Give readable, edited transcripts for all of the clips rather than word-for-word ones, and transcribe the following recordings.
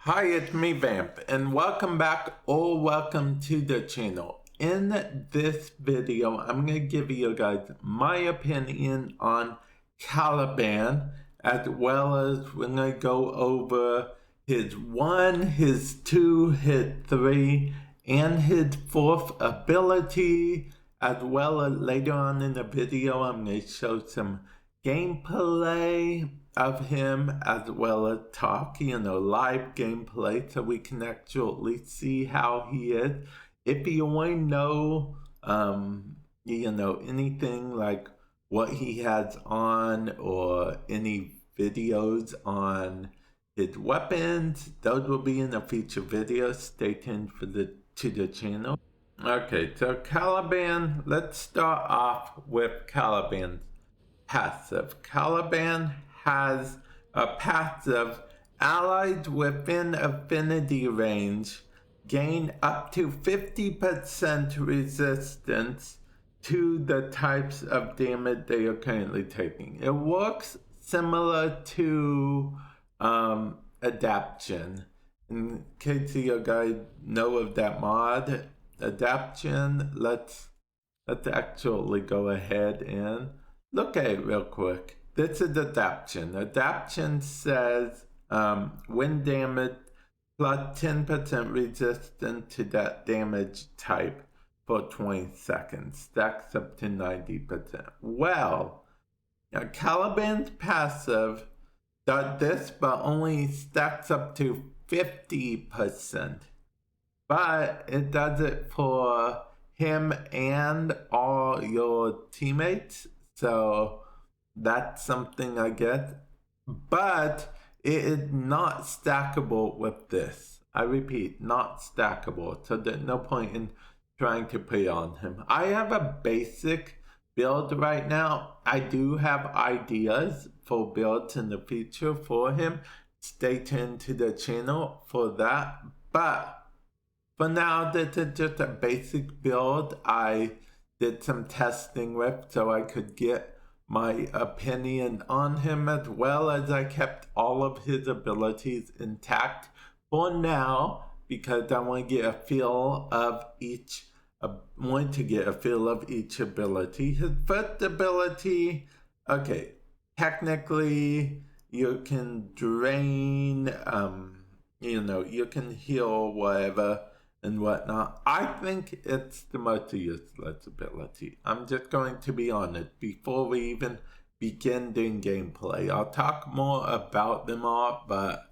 Hi, it's me Vamp, and welcome back or welcome to the channel. In this video, I'm going to give you guys my opinion on Caliban, as well as we're going to go over his 1, his 2, his 3, and his 4th ability, as well as later on in the video, I'm going to show some gameplay of him, as well as talk, live gameplay, so we can actually see how he is. If you want to know, anything like what he has on, or any videos on his weapons, those will be in the future videos. Stay tuned to the channel. Okay, so Caliban, let's start off with Caliban's passive. Caliban has a passive: allies within affinity range gain up to 50% resistance to the types of damage they are currently taking. It works similar to Adaption. In case you guys know of that mod, Adaption, let's actually go ahead and look at it real quick. This is Adaption. Adaption says when damage plus 10% resistance to that damage type for 20 seconds. Stacks up to 90%. Well, Caliban's passive does this, but only stacks up to 50%. But it does it for him and all your teammates. So that's something I get. But it is not stackable with this. I repeat, not stackable. So there's no point in trying to put it on him. I have a basic build right now. I do have ideas for builds in the future for him. Stay tuned to the channel for that. But for now, this is just a basic build I did some testing with, so I could get my opinion on him, as well as I kept all of his abilities intact for now, because I want to get a feel of each. Ability. His first ability, okay, technically you can drain, you can heal whatever and whatnot. I think it's the most useless ability. I'm just going to be honest before we even begin doing gameplay. I'll talk more about them all, but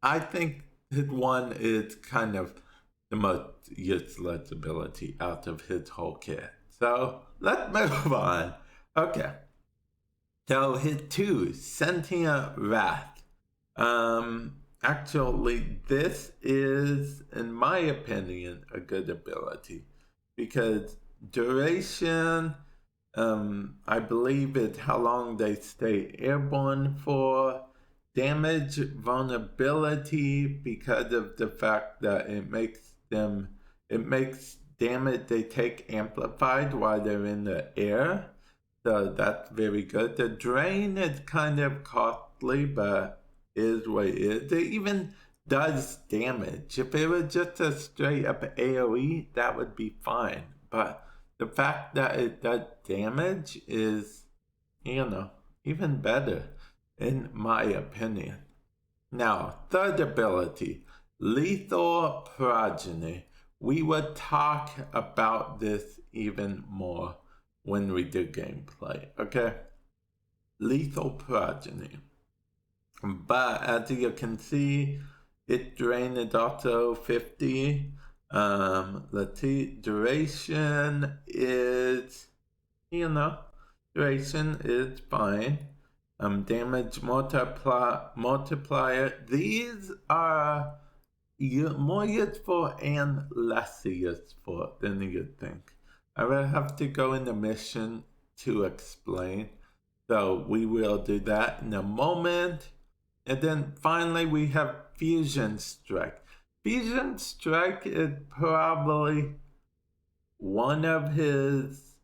I think his 1 is kind of the most useless ability out of his whole kit. So let's move on. Okay. So his 2, Sentient Wrath. Actually, this is, in my opinion, a good ability, because duration, I believe it's how long they stay airborne for. Damage vulnerability, because of the fact that it makes damage they take amplified while they're in the air. So that's very good. The drain is kind of costly, but is what it is. It even does damage. If it was just a straight up AoE, that would be fine. But the fact that it does damage is, even better, in my opinion. Now, third ability, Lethal Progeny. We will talk about this even more when we do gameplay, okay? Lethal Progeny. But as you can see, its drain is also 50. Let's see, duration is, duration is fine. Damage multiplier. These are more useful and less useful than you'd think. I will have to go in the mission to explain. So we will do that in a moment. And then finally we have Fusion Strike. Fusion Strike is probably one of his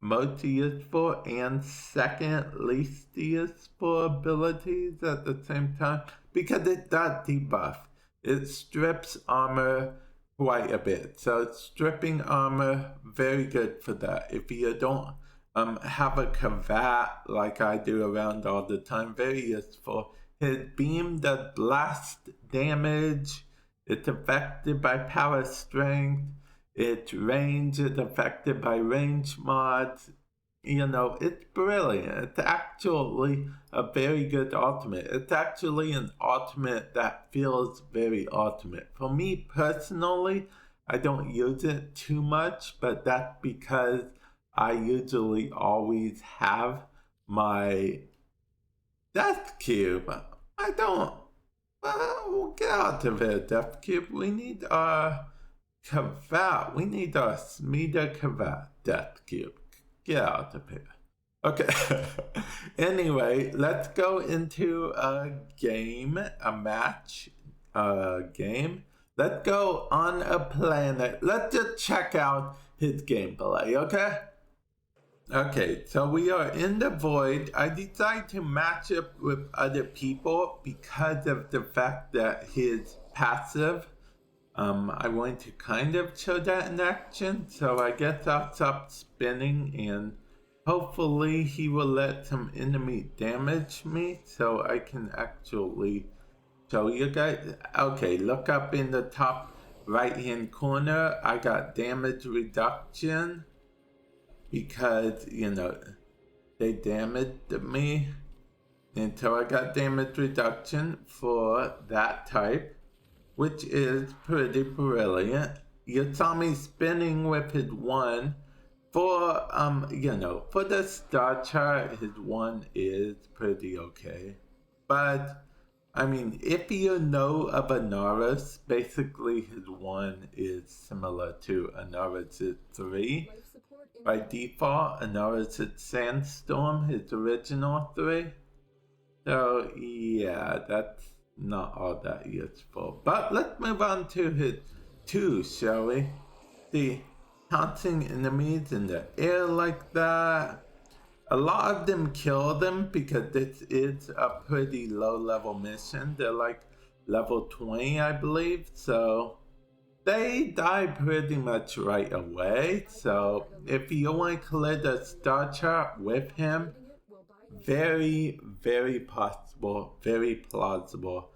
most useful and second least useful abilities at the same time, because it does debuff. It strips armor quite a bit. So stripping armor, very good for that. If you don't have a cavat like I do around all the time, very useful. His beam does blast damage. It's affected by power strength. Its range is affected by range mods. You know, it's brilliant. It's actually a very good ultimate. It's actually an ultimate that feels very ultimate. For me personally, I don't use it too much, but that's because I usually always have my Death Cube. I don't. We'll get out of here, Death Cube. We need our cavat. We need our Smida cavat, Death Cube. Get out of here. Okay. Anyway, let's go into a game, a match, a game. Let's go on a planet. Let's just check out his gameplay, okay? Okay, so we are in the void. I decided to match up with other people because of the fact that his passive, I want to kind of show that in action. So I guess I'll stop spinning and hopefully he will let some enemy damage me so I can actually show you guys. Okay, look up in the top right hand corner. I got damage reduction. Because, you know, they damaged me. And so I got damage reduction for that type, which is pretty brilliant. You saw me spinning with his one. For, you know, for the star chart, his one is pretty okay. But, I mean, if you know of Anaris, basically his one is similar to Anaris' 3. By default, Anaris' Sandstorm, his original 3. So, yeah, that's not all that useful. But let's move on to his 2, shall we? See, taunting enemies in the air like that. A lot of them kill them because this is a pretty low-level mission. They're like level 20, I believe. So they die pretty much right away. So if you want to clear the star chart with him, very, very possible, very plausible.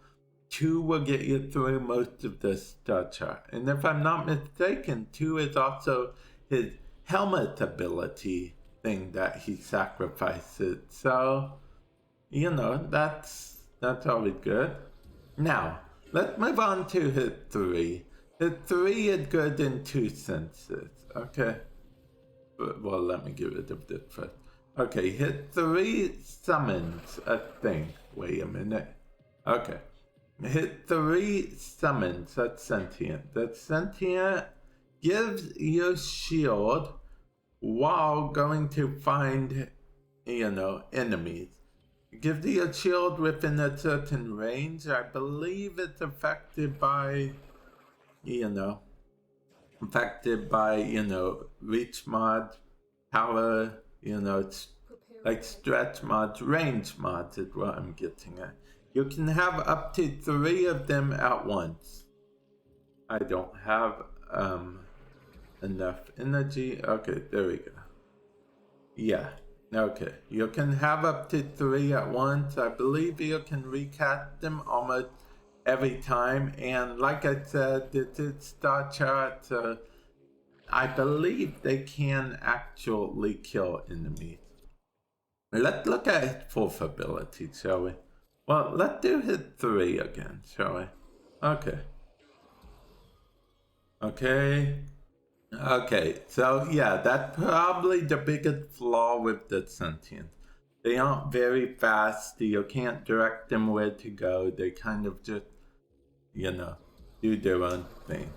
2 will get you through most of the star chart. And if I'm not mistaken, 2 is also his helmet ability thing that he sacrifices. So, you know, that's always good. Now, let's move on to his 3. His 3 is good in 2 senses. Okay. Well, let me get rid of this first. Okay, hit 3 summons a thing. Wait a minute. Okay. Hit 3 summons a sentient. The sentient gives you shield while going to find, you know, enemies. It gives you a shield within a certain range. I believe it's affected by, you know, reach mod, power, you know, it's like stretch mods, range mods is what I'm getting at. You can have up to 3 of them at once. I don't have enough energy. Okay, there we go. Yeah, okay. You can have up to 3 at once. I believe you can recast them almost every time. And like I said, this is star chart, so I believe they can actually kill enemies. Let's look at his 4th ability, shall we? Well, let's do his 3 again, shall we? Okay. Okay, so yeah, that's probably the biggest flaw with the sentients. They aren't very fast. You can't direct them where to go. They kind of just, you know, do their own thing.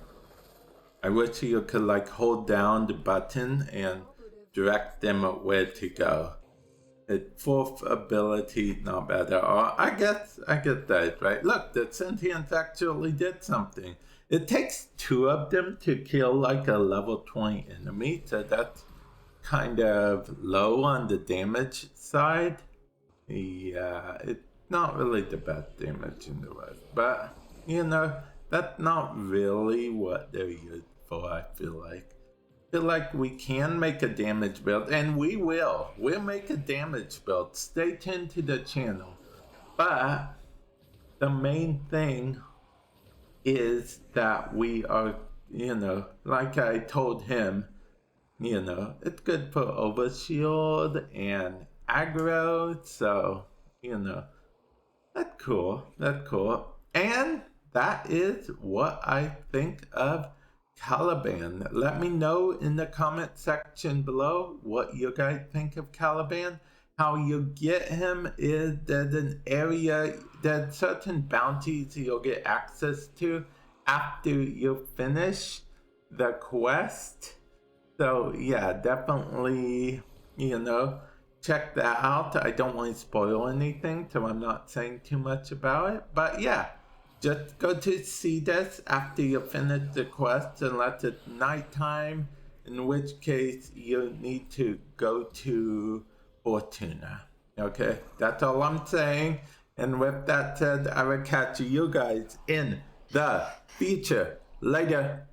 I wish you could like hold down the button and direct them where to go. The 4th ability, not bad at all. I guess that, right? Look, the sentients actually did something. It takes 2 of them to kill like a level 20 enemy, so that's kind of low on the damage side. Yeah, not really the best damage in the world, but you know, that's not really what they're used for. I feel like we can make a damage build, and we will. We'll make a damage build. Stay tuned to the channel. But the main thing is that we are, you know, like I told him, you know, it's good for overshield and aggro, so, you know, that's cool. That's cool. And that is what I think of Caliban. Let me know in the comment section below what you guys think of Caliban. How you get him is there's an area, there's certain bounties you'll get access to after you finish the quest. So yeah, definitely, you know, check that out. I don't want to spoil anything, so I'm not saying too much about it. But yeah, just go to see this after you finish the quest, unless it's nighttime, in which case you need to go to Fortuna. Okay, that's all I'm saying. And with that said, I will catch you guys in the future. Later.